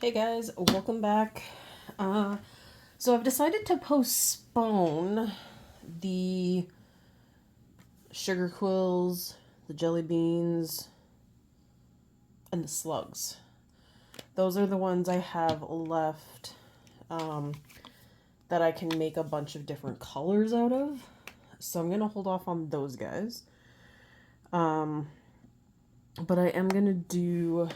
Hey guys, welcome back. So I've decided to postpone the sugar quills, the jelly beans, and the slugs. Those are the ones I have left that I can make a bunch of different colors out of. So I'm gonna hold off on those guys. But I am gonna do.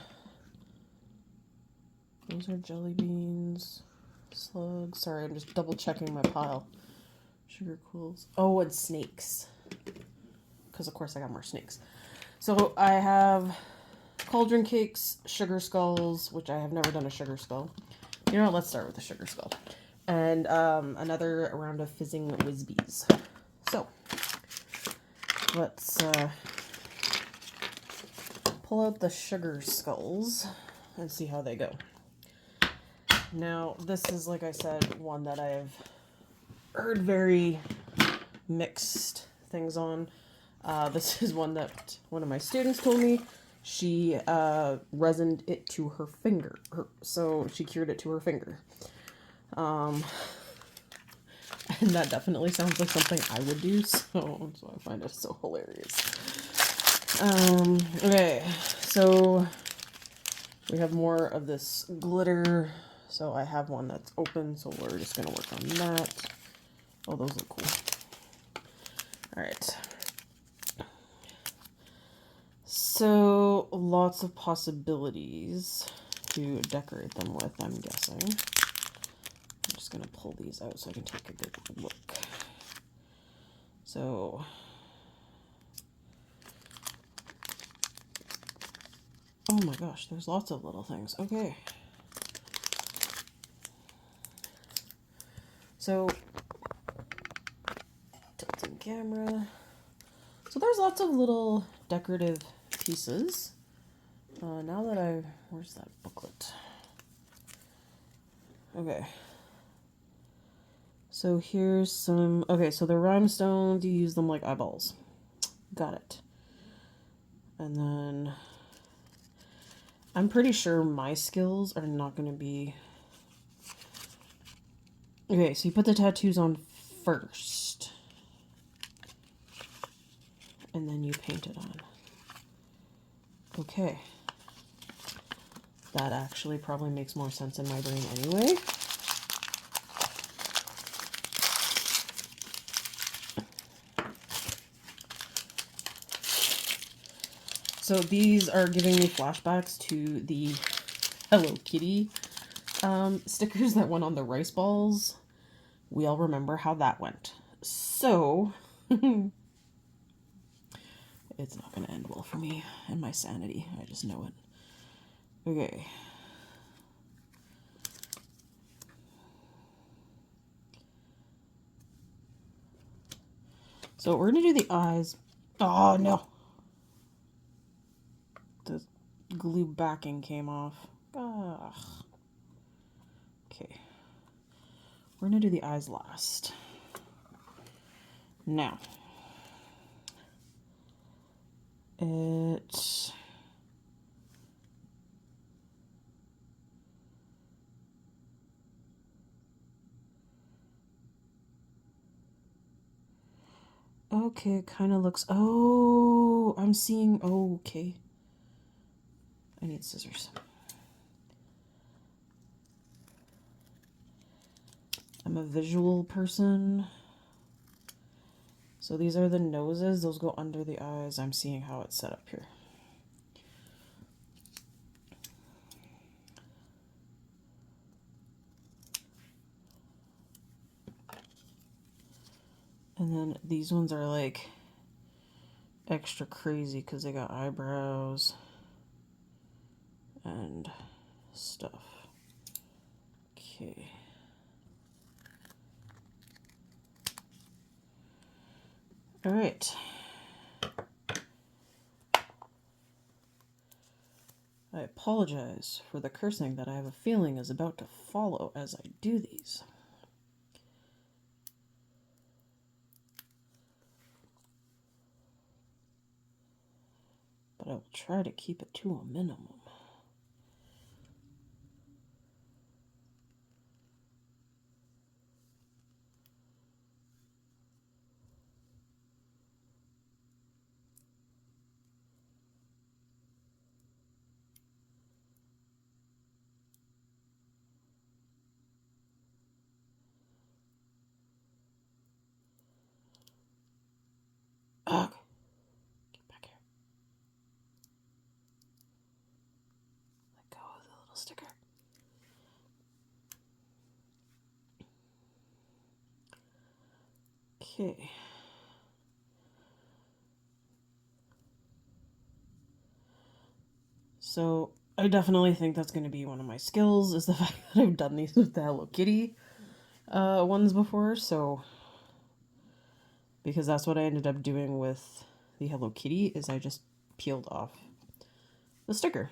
Those are jelly beans, slugs. Sorry, I'm just double checking my pile. Sugar quills. Oh, and snakes. Because, of course, I got more snakes. So, I have cauldron cakes, sugar skulls, which I have never done a sugar skull. You know what? Let's start with the sugar skull. And another round of fizzing whizbees. So, let's pull out the sugar skulls and see how they go. Now, this is, like I said, one that I've heard very mixed things on. This is one that one of my students told me. She resined it to her finger. So she cured it to her finger. And that definitely sounds like something I would do, so I find it so hilarious. Okay, so we have more of this glitter. So I have one that's open, so we're just going to work on that. Oh, those look cool. Alright. So, lots of possibilities to decorate them with, I'm guessing. I'm just going to pull these out so I can take a good look. So, oh my gosh, there's lots of little things. Okay. So, tilting camera. So there's lots of little decorative pieces. Now that where's that booklet? Okay. So here's some, okay, so the rhinestones, you use them like eyeballs. Got it. And then, I'm pretty sure my skills are not going to be, okay, so you put the tattoos on first. And then you paint it on. Okay. That actually probably makes more sense in my brain anyway. So these are giving me flashbacks to the Hello Kitty stickers that went on the rice balls. We all remember how that went. So, it's not going to end well for me and my sanity. I just know it. Okay. So we're going to do the eyes. Oh, no. The glue backing came off. Ugh. Okay. We're going to do the eyes last. Now. It... Okay, it kind of looks... Oh, I'm seeing... Oh, okay. I need scissors. I'm a visual person. So these are the noses. Those go under the eyes. I'm seeing how it's set up here. And then these ones are like extra crazy because they got eyebrows and stuff. Okay. All right. I apologize for the cursing that I have a feeling is about to follow as I do these. But I will try to keep it to a minimum. sticker. Okay. So I definitely think that's going to be one of my skills, is the fact that I've done these with the Hello Kitty ones before. So because that's what I ended up doing with the Hello Kitty, is I just peeled off the sticker.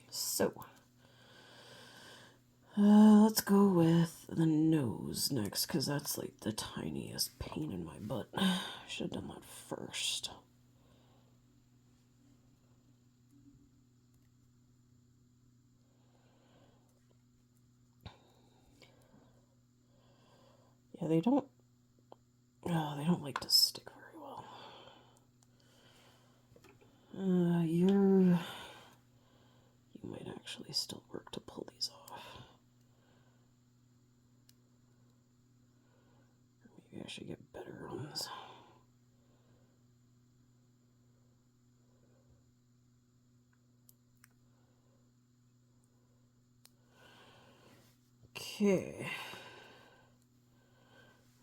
So let's go with the nose next, because that's like the tiniest pain in my butt. I should have done that first. Yeah, they don't like to stick very well. You might actually still work to pull these off. Maybe I should get better ones. Okay.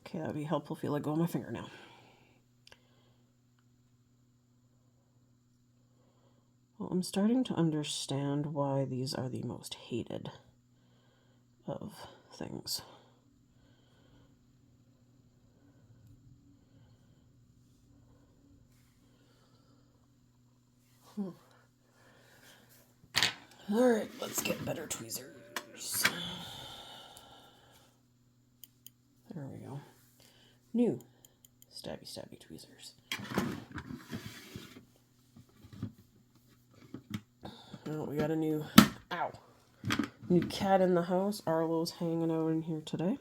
Okay, that'd be helpful if you let go of my finger now. Well, I'm starting to understand why these are the most hated of things. Alright, let's get better tweezers. There we go. New stabby tweezers. Oh, we got a new cat in the house. Arlo's hanging out in here today.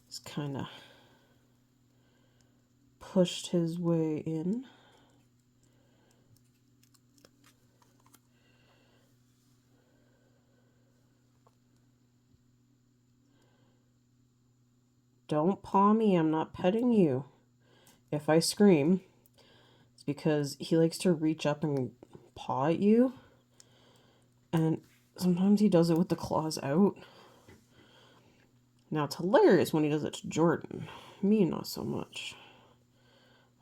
He's kind of pushed his way in. Don't paw me, I'm not petting you. If I scream, it's because he likes to reach up and paw at you. And sometimes he does it with the claws out. Now, it's hilarious when he does it to Jordan. Me, not so much.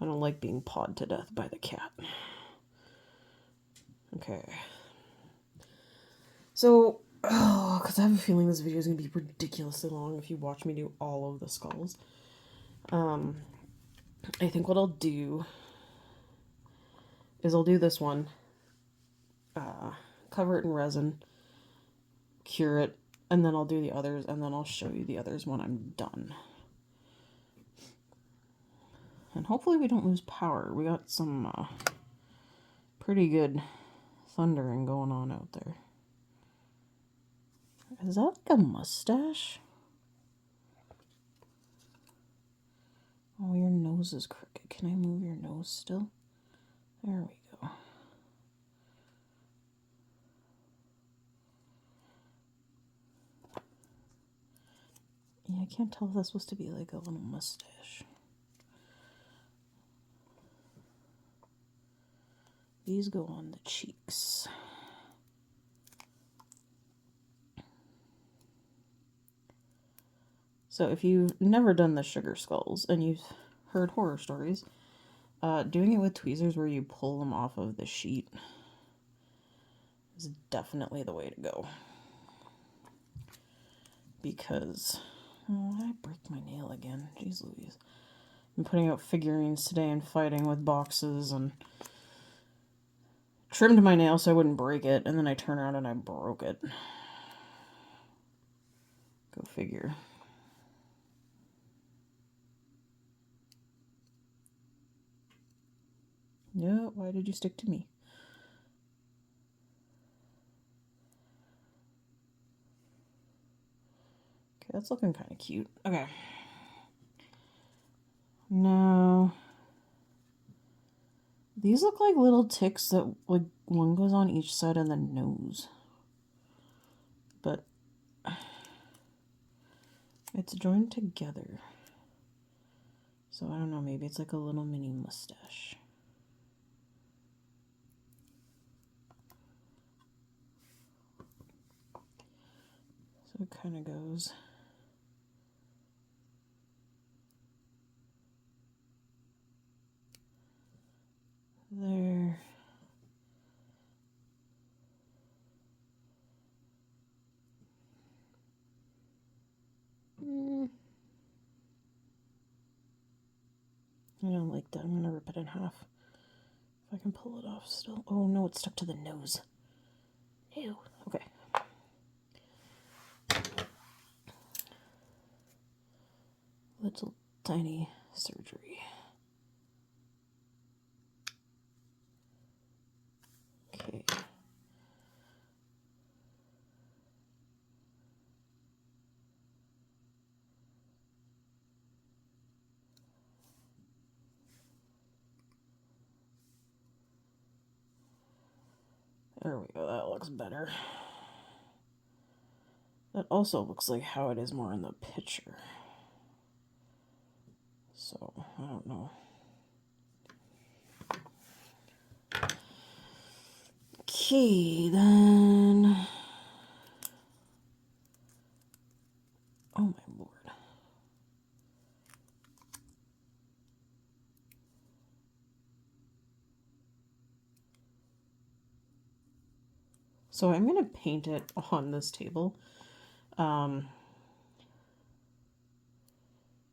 I don't like being pawed to death by the cat. Okay. So, because I have a feeling this video is going to be ridiculously long if you watch me do all of the skulls. I think what I'll do is I'll do this one, cover it in resin, cure it, and then I'll do the others, and then I'll show you the others when I'm done. And hopefully we don't lose power. We got some pretty good thundering going on out there. Is that like a mustache? Oh, your nose is crooked. Can I move your nose still? There we go. Yeah, I can't tell if that's supposed to be like a little mustache. These go on the cheeks. So if you've never done the sugar skulls and you've heard horror stories, doing it with tweezers where you pull them off of the sheet is definitely the way to go. Because, oh, I break my nail again. Jeez Louise. I'm putting out figurines today and fighting with boxes and trimmed my nail so I wouldn't break it, and then I turned around and I broke it. Go figure. Yeah, why did you stick to me? Okay, that's looking kind of cute. Okay. Now, these look like little ticks that, like, one goes on each side of the nose. But it's joined together. So I don't know, maybe it's like a little mini mustache. So it kind of goes there. I don't like that. I'm going to rip it in half. If I can pull it off still. Oh no, it's stuck to the nose. Ew. Okay. Little tiny surgery. Okay. There we go. That looks better. That also looks like how it is more in the picture. So, I don't know. Okay, then. Oh my lord. So I'm going to paint it on this table.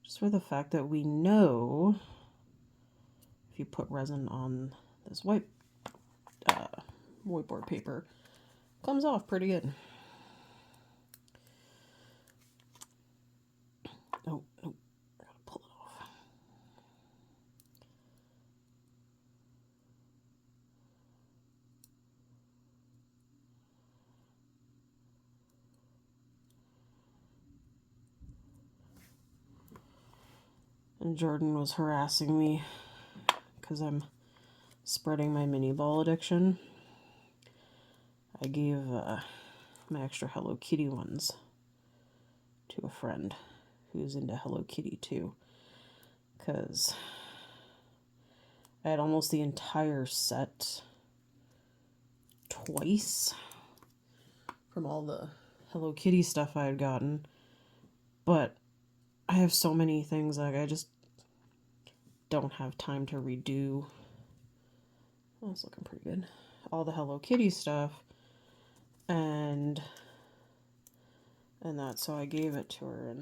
Just for the fact that we know if you put resin on this whiteboard paper, it comes off pretty good. Oh, no, I gotta pull it off. And Jordan was harassing me because I'm spreading my mini ball addiction. I gave my extra Hello Kitty ones to a friend who's into Hello Kitty too, because I had almost the entire set twice from all the Hello Kitty stuff I had gotten, but I have so many things, like I just don't have time to redo. Oh, it's looking pretty good. All the Hello Kitty stuff and that, so I gave it to her,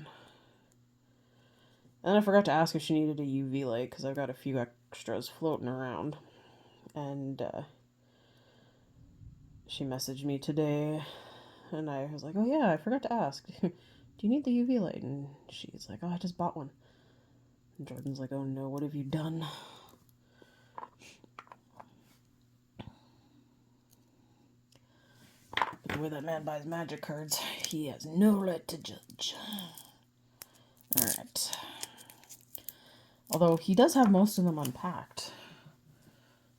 and I forgot to ask if she needed a UV light because I've got a few extras floating around, and she messaged me today, and I was like, oh yeah, I forgot to ask. Do you need the UV light? And she's like, oh, I just bought one. And Jordan's like, oh no, what have you done? But the way that man buys magic cards, he has no right to judge. Alright. Although he does have most of them unpacked.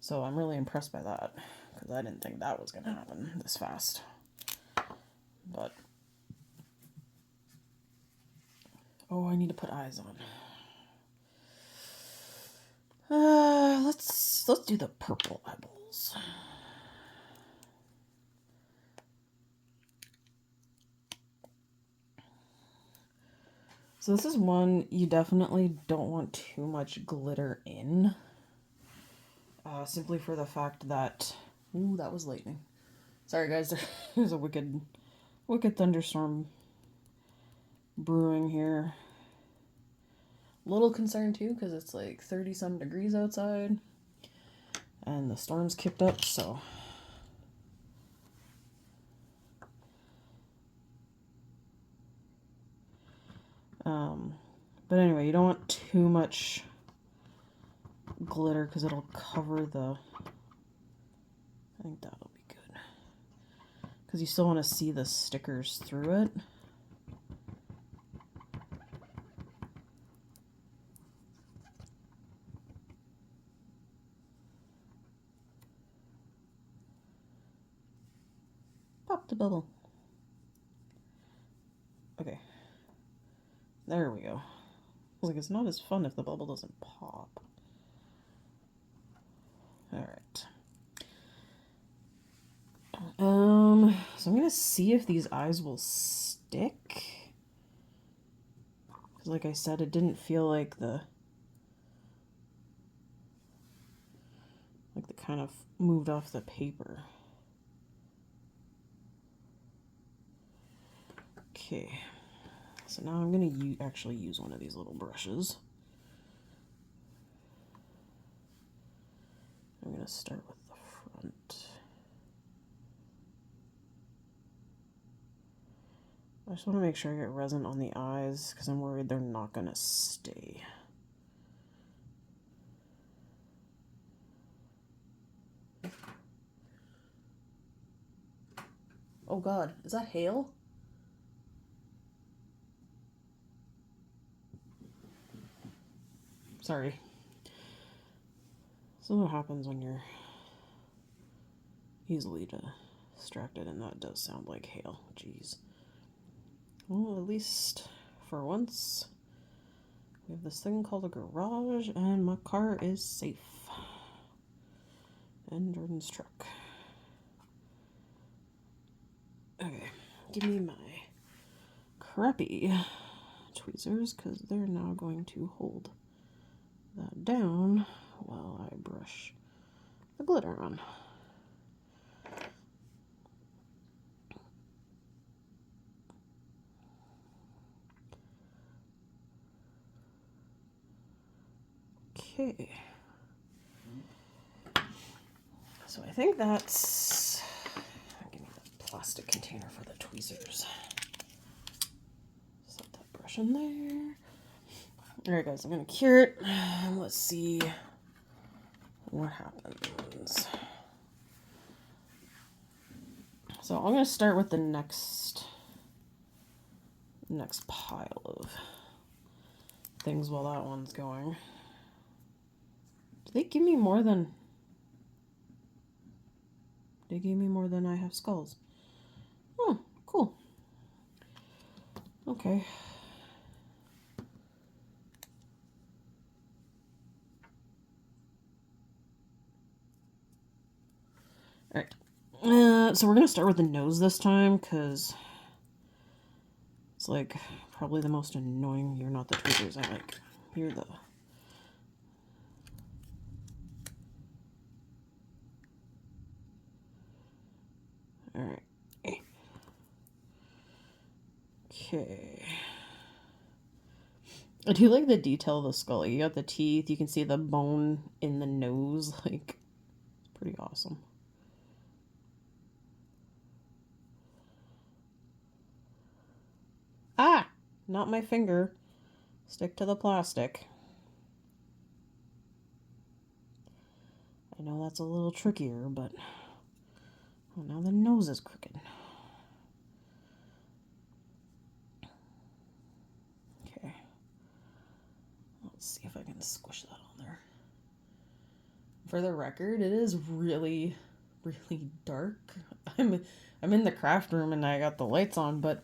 So I'm really impressed by that, because I didn't think that was going to happen this fast. But oh, I need to put eyes on. Let's do the purple eyeballs. So this is one you definitely don't want too much glitter in. Simply for the fact that... Ooh, that was lightning. Sorry guys, there's a wicked thunderstorm brewing here. A little concerned too, because it's like 30-some degrees outside. And the storm's kicked up, so... But anyway, you don't want too much glitter because it'll cover the... I think that'll be good. Because you still want to see the stickers through it. Pop the bubble. Okay. There we go. I was like, it's not as fun if the bubble doesn't pop. Alright. So I'm going to see if these eyes will stick. stick. Because like I said, it didn't feel like the kind of moved off the paper. Okay, so now I'm going to actually use one of these little brushes. I'm going to start with the front. I just want to make sure I get resin on the eyes because I'm worried they're not going to stay. Oh God, is that hail? Sorry. So what happens when you're easily distracted, and that does sound like hail. Jeez. Well, at least for once, we have this thing called a garage, and my car is safe. And Jordan's truck. Okay, give me my crappy tweezers, because they're now going to hold that down while I brush the glitter on. Okay. So I think that's... Give me the plastic container for the tweezers. Set that brush in there. Alright guys, I'm going to cure it. Let's see what happens. So I'm going to start with the next pile of things while that one's going. Did they give me more than... They gave me more than I have skulls. Oh, cool. Okay. Alright. So we're going to start with the nose this time, because it's like probably the most annoying. You're not the tweezers I like. You're the... Alright. Okay. I do like the detail of the skull. You got the teeth. You can see the bone in the nose. Like, it's pretty awesome. Ah! Not my finger. Stick to the plastic. I know that's a little trickier, but... Oh, now the nose is crooked. Okay. Let's see if I can squish that on there. For the record, it is really, really dark. I'm in the craft room and I got the lights on, but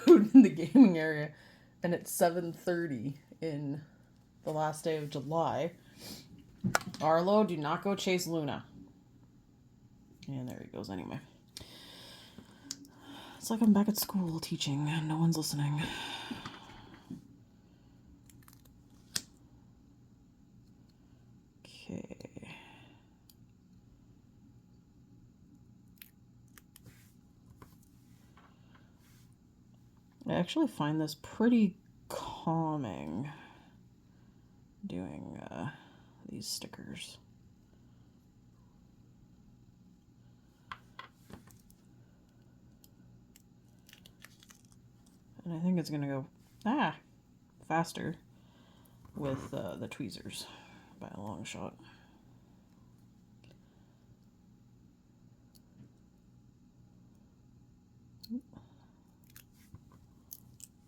in the gaming area, and it's 7:30 in the last day of July. Arlo, do not go chase Luna. And there he goes anyway. It's like I'm back at school teaching and no one's listening. Okay. I actually find this pretty calming, doing these stickers. And I think it's going to go faster with the tweezers by a long shot.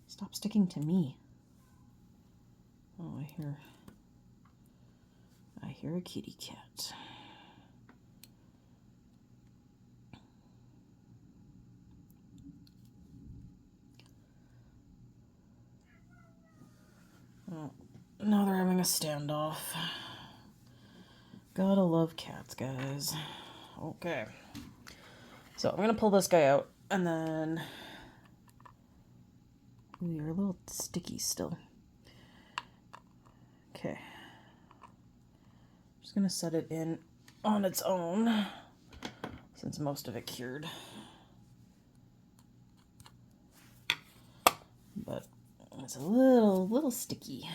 Stop sticking to me. Oh, I hear a kitty cat. Oh, now they're having a standoff. Gotta love cats, guys. Okay. So I'm gonna pull this guy out, and then Ooh, you're a little sticky still. Okay. Just gonna set it in on its own since most of it cured. But it's a little sticky.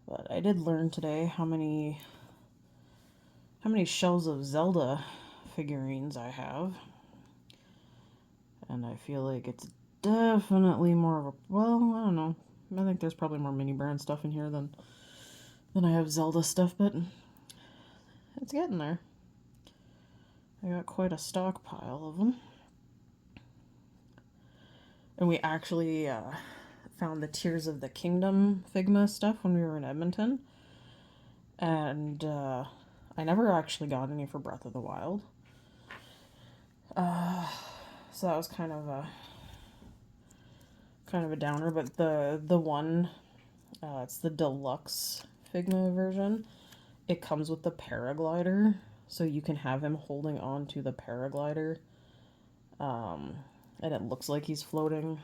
But I did learn today how many shells of Zelda figurines I have. And I feel like it's definitely more of a, well, I don't know. I think there's probably more mini brand stuff in here than I have Zelda stuff, but it's getting there. I got quite a stockpile of them. And we actually found the Tears of the Kingdom Figma stuff when we were in Edmonton. And I never actually got any for Breath of the Wild. So that was kind of a downer, but the one, it's the deluxe Figma version. It comes with the paraglider, so you can have him holding on to the paraglider, and it looks like he's floating.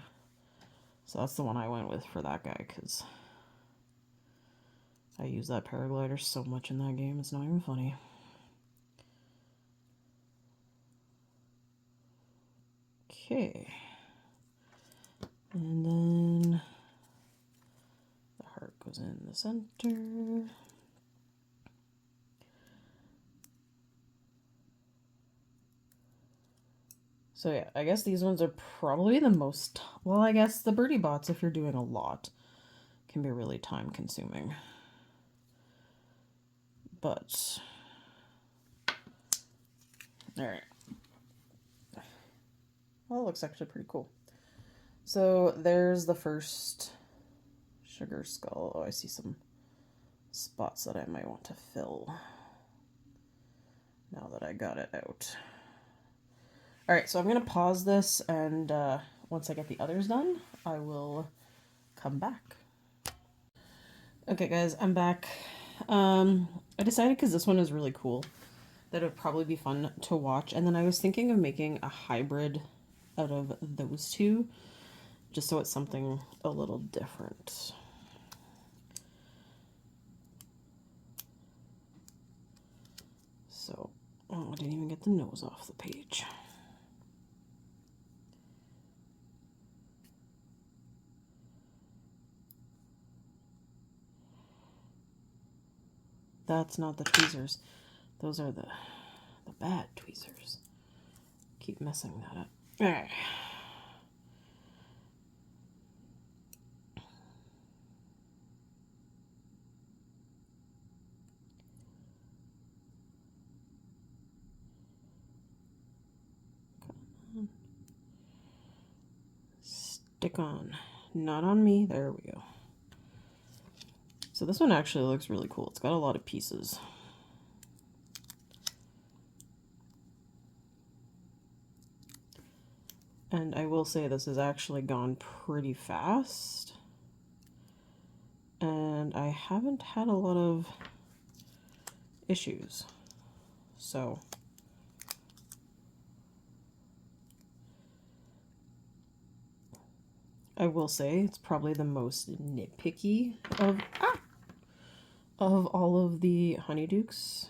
So that's the one I went with for that guy, because I use that paraglider so much in that game, it's not even funny. Okay. And then the heart goes in the center. So yeah, I guess these ones are probably the most, well, I guess the birdie bots, if you're doing a lot, can be really time consuming. But, alright. Well, it looks actually pretty cool. So there's the first sugar skull. Oh, I see some spots that I might want to fill now that I got it out. Alright, so I'm going to pause this, and once I get the others done, I will come back. Okay guys, I'm back. I decided, because this one is really cool, that it would probably be fun to watch, and then I was thinking of making a hybrid out of those two, just so it's something a little different. So, oh, I didn't even get the nose off the page. That's not the tweezers. Those are the bad tweezers. Keep messing that up. Alright. Stick on. Not on me. There we go. So this one actually looks really cool. It's got a lot of pieces. And I will say this has actually gone pretty fast. And I haven't had a lot of issues. So I will say it's probably the most nitpicky of all of the honeydukes.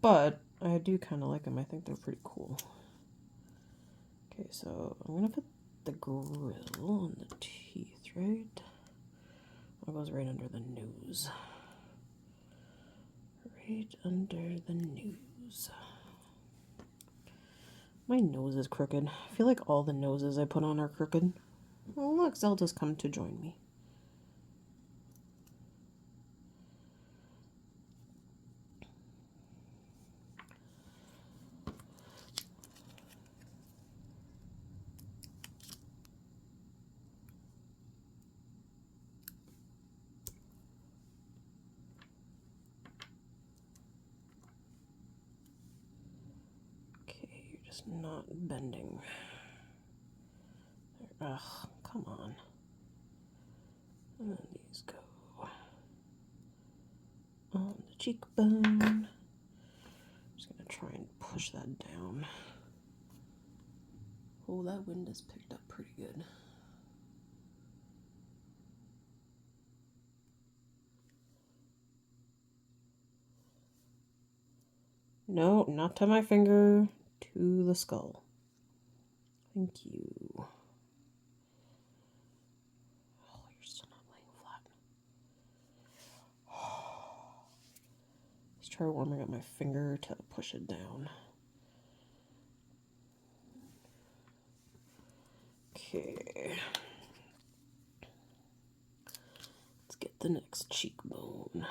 But I do kind of like them. I think they're pretty cool. Okay, so I'm going to put the grill on the teeth, right? That goes right under the nose. Right under the nose. My nose is crooked. I feel like all the noses I put on are crooked. Oh, look, Zelda's come to join me. Just not bending. Ugh, come on. And then these go on the cheekbone. Just gonna try and push that down. Oh, that wind has picked up pretty good. No, not to my finger, to the skull. Thank you. Oh, you're still not laying flat. Let's try warming up my finger to push it down. Okay. Let's get the next cheekbone.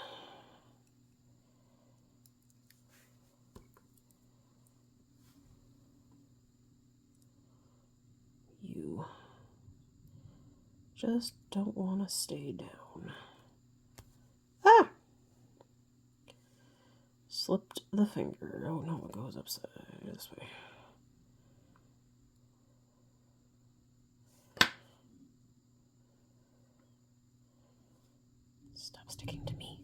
You just don't want to stay down. Ah! Slipped the finger. Oh no, it goes upside this way. Stop sticking to me.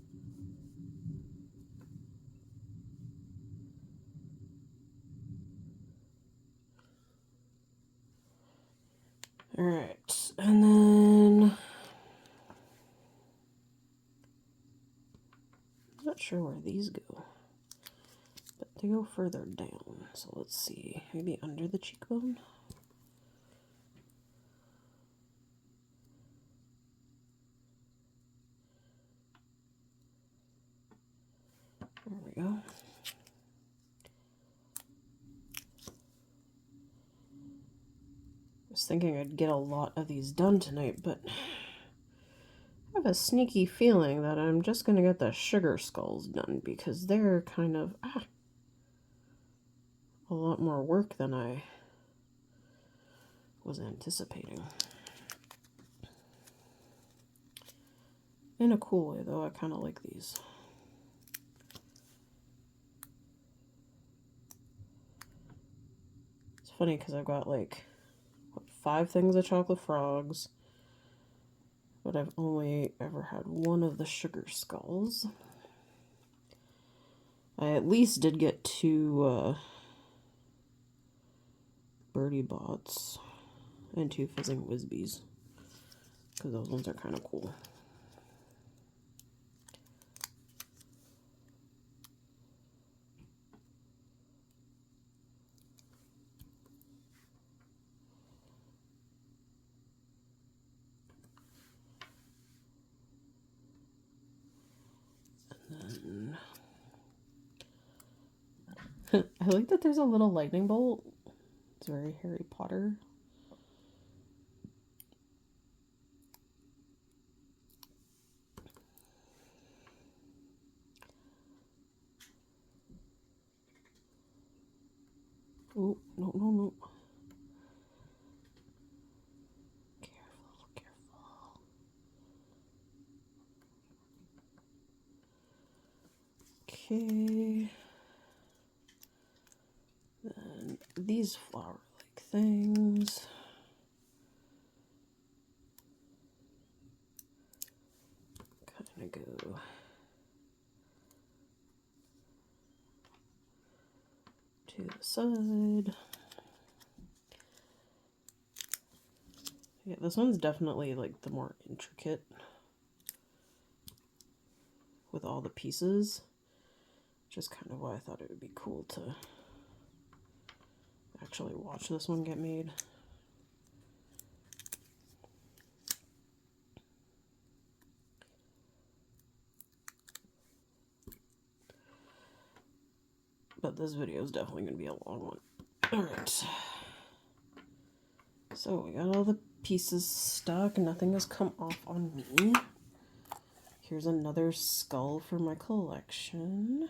Alright, and then I'm not sure where these go, but they go further down. So let's see, maybe under the cheekbone? There we go. I was thinking I'd get a lot of these done tonight, but I have a sneaky feeling that I'm just going to get the sugar skulls done because they're kind of a lot more work than I was anticipating. In a cool way, though. I kind of like these. It's funny because I've got like 5 things of chocolate frogs, but I've only ever had one of the sugar skulls. I at least did get 2 birdie bots and 2 fizzing whizbees because those ones are kind of cool. I like that there's a little lightning bolt. It's very Harry Potter. Oh, no, no, no. Careful, careful. Okay. Then these flower-like things. Kind of go to the side. Yeah, this one's definitely like the more intricate with all the pieces. Just kind of why I thought it would be cool to actually watch this one get made. But this video is definitely going to be a long one. Alright. So we got all the pieces stuck. Nothing has come off on me. Here's another skull for my collection.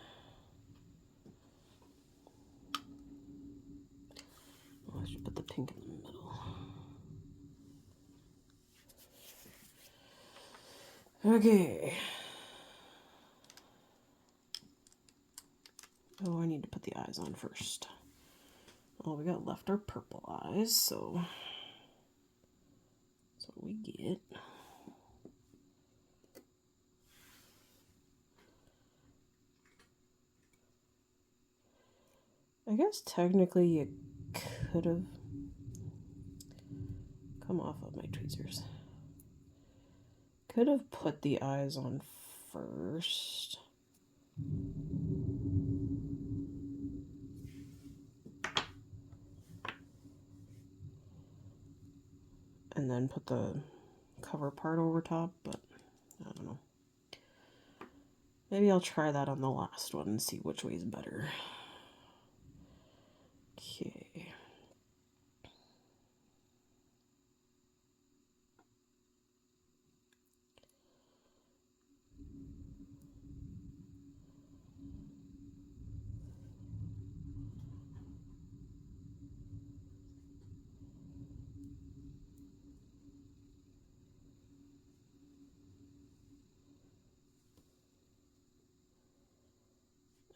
Oh, I should put the pink in the middle. Okay. Oh, I need to put the eyes on first. All we got left are purple eyes, so that's what we get. I guess technically you could have come off of my tweezers. Could have put the eyes on first. And then put the cover part over top, but I don't know. Maybe I'll try that on the last one and see which way is better. Okay.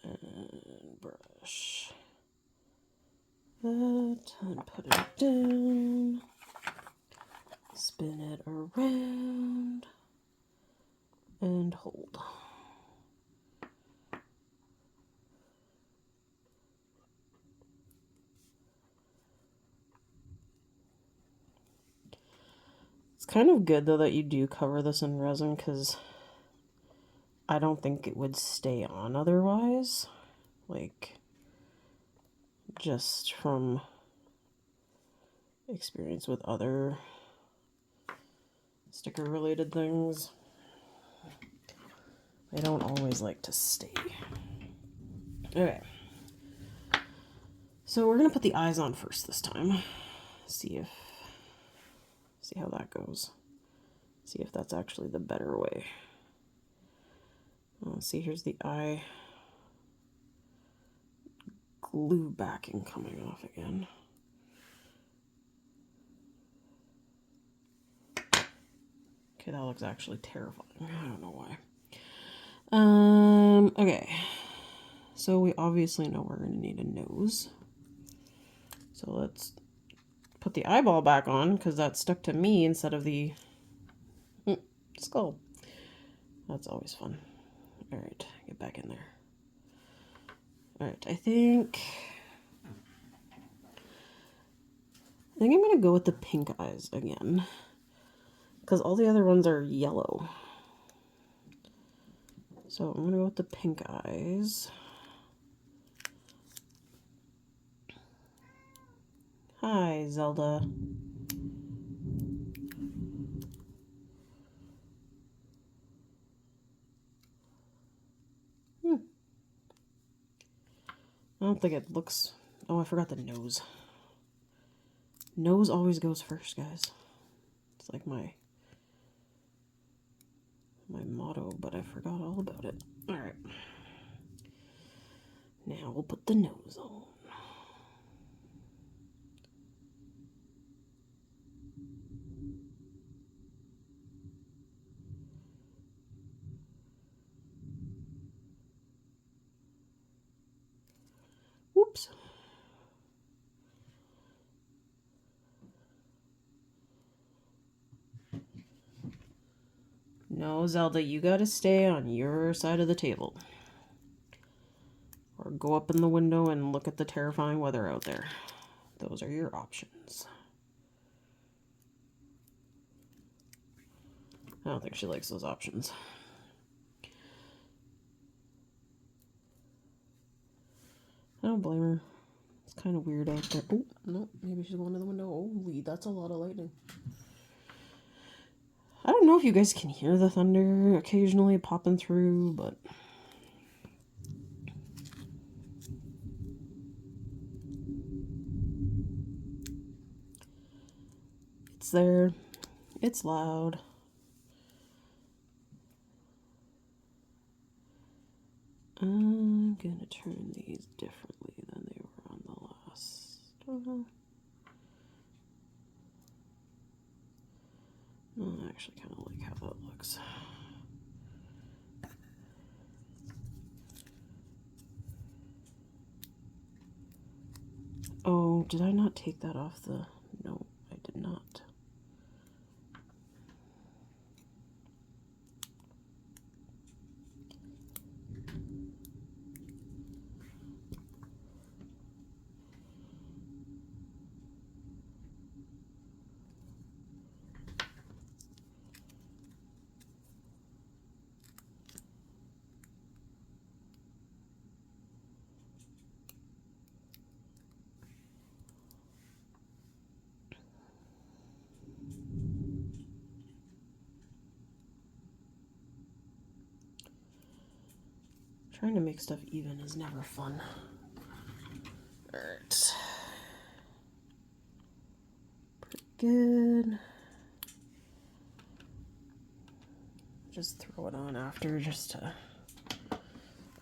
And brush that and put it down. Spin it around and hold. It's kind of good though that you do cover this in resin because I don't think it would stay on otherwise. Like, just from experience with other sticker related things, they don't always like to stay. Okay, so we're gonna put the eyes on first this time. See how that goes. See if that's actually the better way. See, here's the eye glue backing coming off again. Okay, that looks actually terrifying. I don't know why. Okay. So we obviously know we're going to need a nose. So let's put the eyeball back on because that stuck to me instead of the skull. That's always fun. All right, get back in there. All right, I think I'm going to go with the pink eyes again because all the other ones are yellow. So I'm going to go with the pink eyes. Hi, Zelda. I don't think it looks... Oh, I forgot the nose. Nose always goes first, guys. It's like my motto, but I forgot all about it. Alright. Now we'll put the nose on. Whoops. No, Zelda, you gotta stay on your side of the table. Or go up in the window and look at the terrifying weather out there. Those are your options. I don't think she likes those options. I don't blame her. It's kind of weird out there. Oh, no, maybe she's going to the window. Holy, that's a lot of lightning. I don't know if you guys can hear the thunder occasionally popping through, but... It's there. It's loud. I'm gonna turn these differently than they were on the last. I actually kind of like how that looks. Oh Oh, did I not take that off the... No, I did not. Trying to make stuff even is never fun. Alright. Pretty good. Just throw it on after just to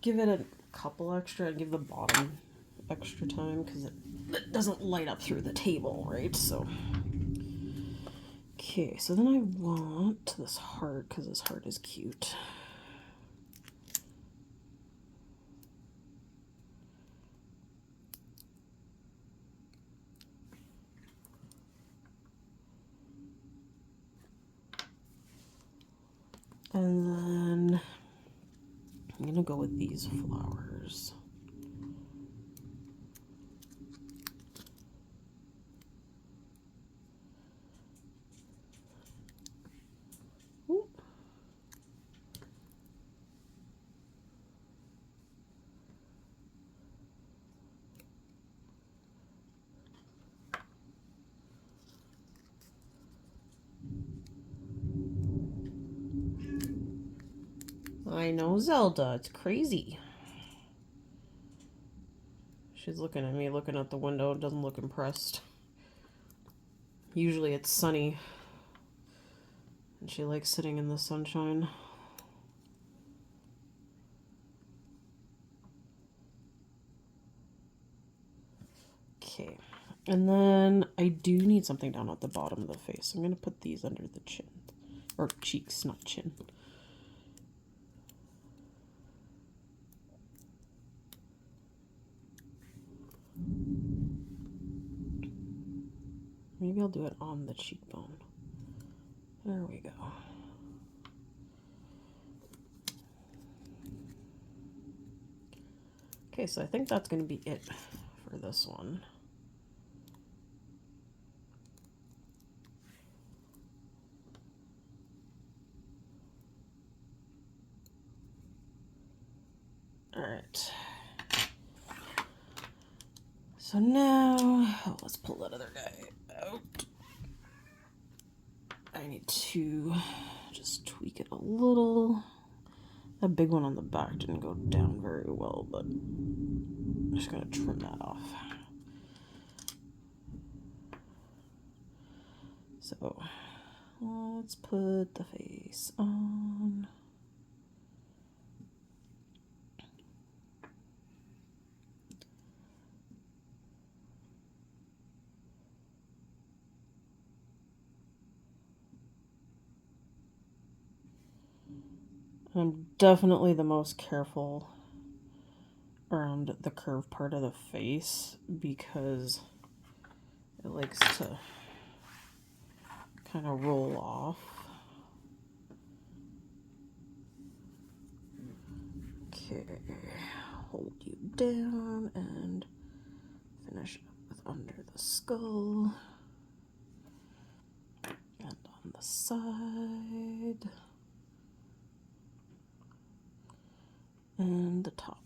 give it a couple extra and give the bottom extra time because it doesn't light up through the table, right? So, okay, so then I want this heart because this heart is cute. And then I'm gonna go with these flowers. Ooh. I know Zelda, it's crazy. She's looking at me, looking out the window, doesn't look impressed. Usually it's sunny, and she likes sitting in the sunshine. Okay, and then I do need something down at the bottom of the face. I'm going to put these under the chin, or cheeks, not chin. Maybe I'll do it on the cheekbone. There we go. Okay, so I think that's going to be it for this one. All right. So now, let's pull that other guy out. I need to just tweak it a little. That big one on the back didn't go down very well, but I'm just going to trim that off. So let's put the face on. I'm definitely the most careful around the curved part of the face because it likes to kind of roll off. Okay, hold you down and finish up with under the skull and on the side. And the top.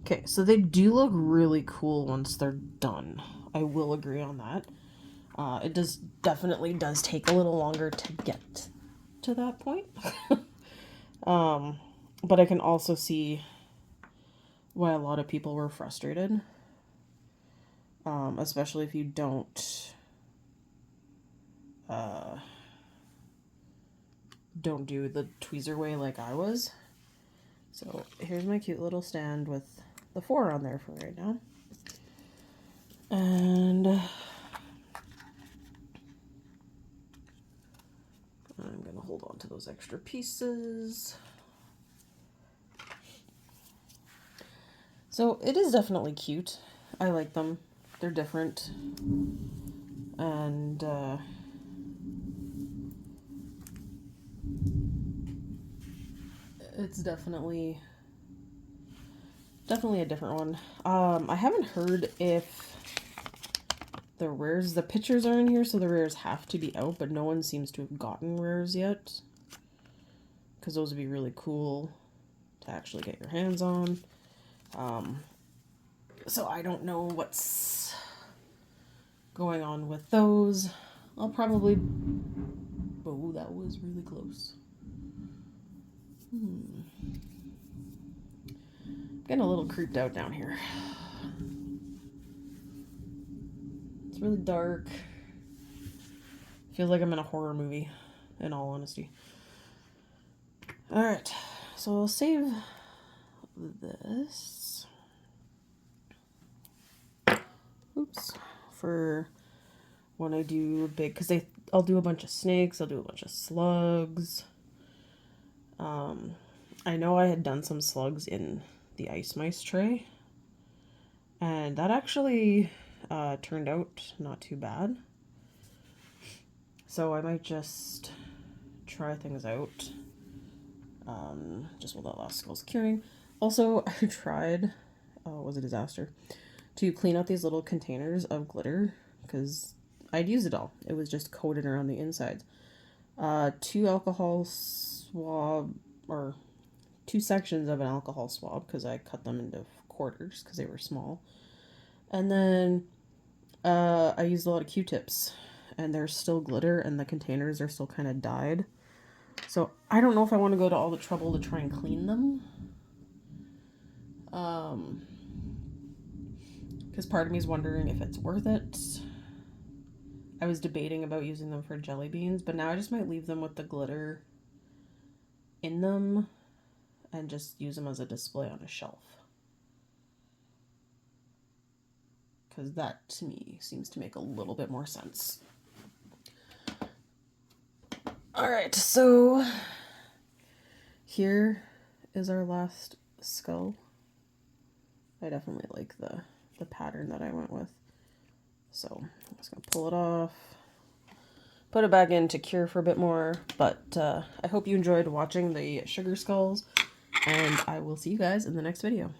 Okay, so they do look really cool once they're done. I will agree on that. It definitely does take a little longer to get to that point. But I can also see why a lot of people were frustrated. Especially if you don't do the tweezer way like I was. So here's my cute little stand with the 4 on there for right now. And I'm going to hold on to those extra pieces. So it is definitely cute. I like them. They're different. And it's definitely a different one. I haven't heard if the pictures are in here, so the rares have to be out, but no one seems to have gotten rares yet. Because those would be really cool to actually get your hands on. So I don't know what's going on with those. I'll probably... Oh, that was really close. Getting a little creeped out down here. It's really dark. Feels like I'm in a horror movie, in all honesty. Alright, so I'll save this. Oops. For when I do big, because I'll do a bunch of snakes, I'll do a bunch of slugs. I know I had done some slugs in the ice mice tray, and that actually turned out not too bad. So I might just try things out. Just while that last skull's curing. Also, I tried, it was a disaster, to clean out these little containers of glitter, because I'd used it all. It was just coated around the insides. 2 alcohol swab, or 2 sections of an alcohol swab, because I cut them into quarters, because they were small. And then I used a lot of Q-tips, and there's still glitter, and the containers are still kind of dyed. So I don't know if I want to go to all the trouble to try and clean them. Because part of me is wondering if it's worth it. I was debating about using them for jelly beans, but now I just might leave them with the glitter in them and just use them as a display on a shelf. Because that, to me, seems to make a little bit more sense. Alright, so here is our last skull. I definitely like the pattern that I went with. So I'm just going to pull it off, put it back in to cure for a bit more. But I hope you enjoyed watching the sugar skulls, and I will see you guys in the next video.